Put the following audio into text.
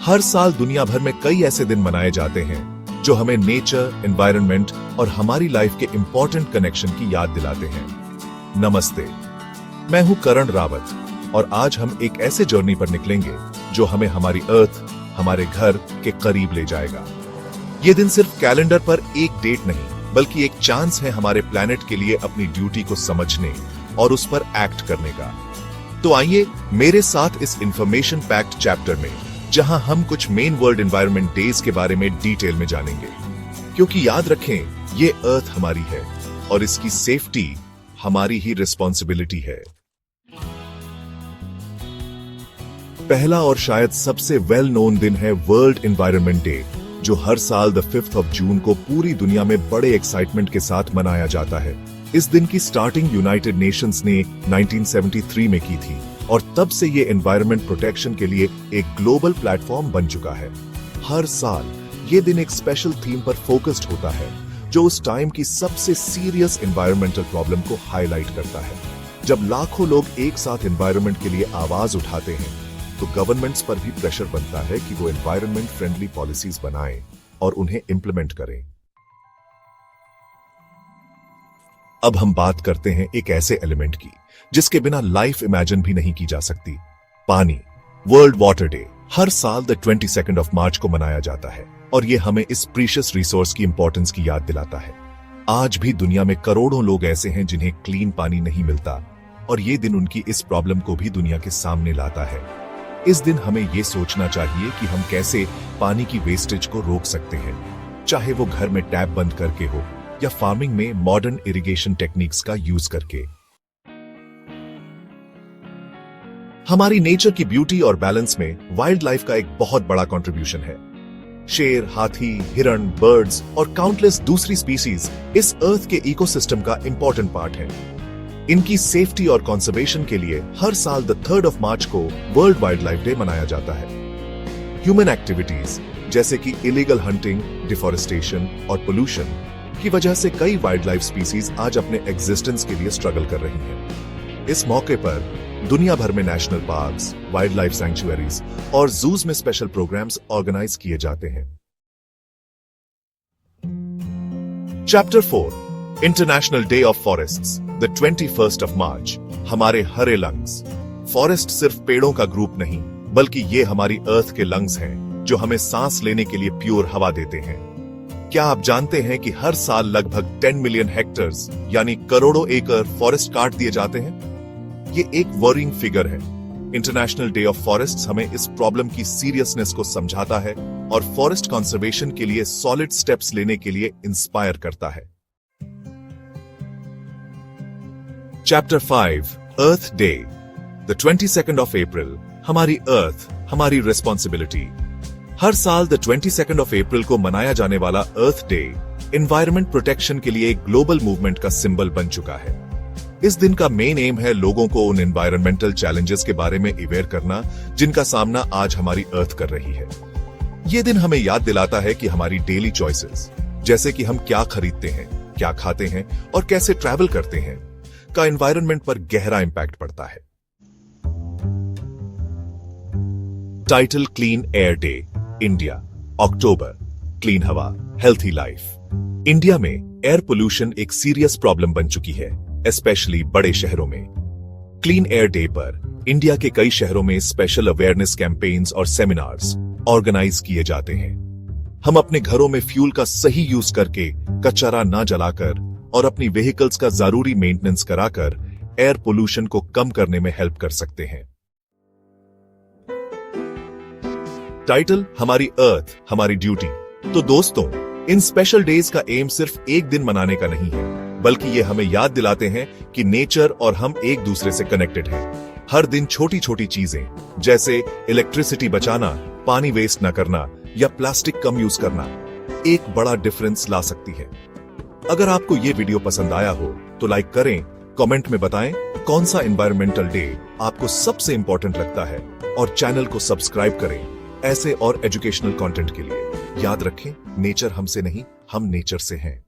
हर साल दुनिया भर में कई ऐसे दिन मनाए जाते हैं जो हमें नेचर, एनवायरनमेंट और हमारी लाइफ के इंपॉर्टेंट कनेक्शन की याद दिलाते हैं। नमस्ते, मैं हूं करण रावत और आज हम एक ऐसे जर्नी पर निकलेंगे जो हमें हमारी अर्थ, हमारे घर के करीब ले जाएगा। ये दिन सिर्फ कैलेंडर पर एक डेट नहीं, बल्कि एक चांस है हमारे प्लैनेट के लिए अपनी ड्यूटी को समझने और उस पर एक्ट करने का। तो आइए मेरे साथ इस इंफॉर्मेशन पैक्ड चैप्टर में, जहां हम कुछ मेन वर्ल्ड एनवायरनमेंट डेज के बारे में डिटेल में जानेंगे, क्योंकि याद रखें ये अर्थ हमारी है और इसकी सेफ्टी हमारी ही रिस्पॉन्सिबिलिटी है। पहला और शायद सबसे वेल नोन दिन है वर्ल्ड एनवायरनमेंट डे, जो हर साल 5 जून को पूरी दुनिया में बड़े एक्साइटमेंट के साथ मनाया जाता है। इस दिन की स्टार्टिंग यूनाइटेड नेशंस ने 1973 में की थी और तब से ये एनवायरनमेंट प्रोटेक्शन के लिए एक ग्लोबल प्लेटफॉर्म बन चुका है। हर साल ये दिन एक स्पेशल थीम पर फोकस्ड होता है, जो उस टाइम की सबसे सीरियस एनवायरमेंटल प्रॉब्लम को हाईलाइट करता है। जब लाखों लोग एक साथ एनवायरनमेंट के लिए आवाज उठाते हैं, तो गवर्नमेंट्स पर भी प्रेशर बनता है कि वो एनवायरनमेंट फ्रेंडली पॉलिसीज बनाएं और उन्हें इंप्लीमेंट करें। अब हम बात करते हैं एक ऐसे एलिमेंट की जिसके बिना लाइफ इमेजिन भी नहीं की जा सकती, पानी। वर्ल्ड वाटर डे हर साल 22 मार्च को मनाया जाता है और ये हमें इस प्रीशियस रिसोर्स की इंपॉर्टेंस की याद दिलाता है। आज भी दुनिया में करोड़ों लोग ऐसे हैं जिन्हें क्लीन पानी नहीं मिलता और ये दिन उनकी इस प्रॉब्लम को भी दुनिया के सामने लाता है। इस दिन हमें ये सोचना चाहिए कि हम कैसे पानी की वेस्टेज को रोक सकते हैं, चाहे वो घर में टैप बंद करके हो या फार्मिंग में मॉडर्न इरिगेशन टेक्निक्स का यूज करके। हमारी नेचर की ब्यूटी और बैलेंस में वाइल्ड लाइफ का एक बहुत बड़ा कंट्रीब्यूशन है। शेर, हाथी, हिरण, बर्ड्स और काउंटलेस दूसरी स्पीसीज इस अर्थ के इकोसिस्टम का इंपॉर्टेंट पार्ट है। इनकी सेफ्टी और कंजर्वेशन के लिए हर साल 3 मार्च को वर्ल्ड वाइल्ड लाइफ डे मनाया जाता है। ह्यूमन एक्टिविटीज जैसे कि इलीगल हंटिंग, डिफॉरेस्टेशन और पोल्यूशन की वजह से कई वाइल्ड लाइफ स्पीसीज आज अपने एग्जिस्टेंस के लिए स्ट्रगल कर रही हैं। इस मौके पर दुनिया भर में national parks, wild life sanctuaries और जूज में स्पेशल प्रोग्राम्स ऑर्गेनाइज किए जाते हैं। Chapter 4, international day of forests, 21 मार्च। हमारे हरे लंग्स। फॉरेस्ट सिर्फ पेड़ों का ग्रुप नहीं, बल्कि ये हमारी अर्थ के लंग्स हैं, जो हमें सांस लेने के लिए प्योर हवा देते हैं। क्या आप जानते हैं कि हर साल लगभग 10 मिलियन हेक्टर्स यानी करोड़ों एकड़ फॉरेस्ट काट दिए जाते हैं? ये एक वरिंग फिगर है। इंटरनेशनल डे ऑफ फॉरेस्ट्स हमें इस प्रॉब्लम की सीरियसनेस को समझाता है और फॉरेस्ट कंजर्वेशन के लिए सॉलिड स्टेप्स लेने के लिए इंस्पायर करता है। चैप्टर 5, अर्थ डे, 22 अप्रैल। हमारी अर्थ, हमारी रिस्पॉन्सिबिलिटी। हर साल 22 अप्रैल को मनाया जाने वाला अर्थ डे एनवायरनमेंट प्रोटेक्शन के लिए एक ग्लोबल मूवमेंट का सिंबल बन चुका है। इस दिन का मेन एम है लोगों को उन एनवायरमेंटल चैलेंजेस के बारे में अवेयर करना जिनका सामना आज हमारी अर्थ कर रही है। यह दिन हमें याद दिलाता है कि हमारी डेली चॉइसेस, जैसे कि हम क्या खरीदते हैं, क्या खाते हैं और कैसे ट्रैवल करते हैं, का एनवायरनमेंट पर गहरा इंपैक्ट पड़ता है। Title clean air day, India, October. Clean हवा, हेल्थी लाइफ। इंडिया में एयर पोल्यूशन एक सीरियस प्रॉब्लम बन चुकी है, स्पेशली बड़े शहरों में। क्लीन एयर डे पर इंडिया के कई शहरों में स्पेशल अवेयरनेस कैंपेन्स और सेमिनार्स ऑर्गेनाइज किए जाते हैं। हम अपने घरों में फ्यूल का सही यूज करके, कचरा न जलाकर और अपनी व्हीकल्स का जरूरी मेंटेनेंस कराकर एयर पोल्यूशन को कम करने में हेल्प कर सकते हैं। टाइटल हमारी अर्थ, हमारी ड्यूटी। तो दोस्तों, इन स्पेशल डेज का एम सिर्फ एक दिन मनाने का नहीं है, बल्कि ये हमें याद दिलाते हैं कि नेचर और हम एक दूसरे से कनेक्टेड हैं। हर दिन छोटी छोटी चीजें जैसे इलेक्ट्रिसिटी बचाना, पानी वेस्ट न करना या प्लास्टिक कम यूज करना एक बड़ा डिफरेंस ला सकती है। अगर आपको ये वीडियो पसंद आया हो तो लाइक करें, कमेंट में बताएं कौन सा एनवायरमेंटल डे आपको सबसे इंपॉर्टेंट लगता है और चैनल को सब्सक्राइब करें ऐसे और एजुकेशनल कंटेंट के लिए। याद रखें, नेचर हमसे नहीं, हम नेचर से हैं।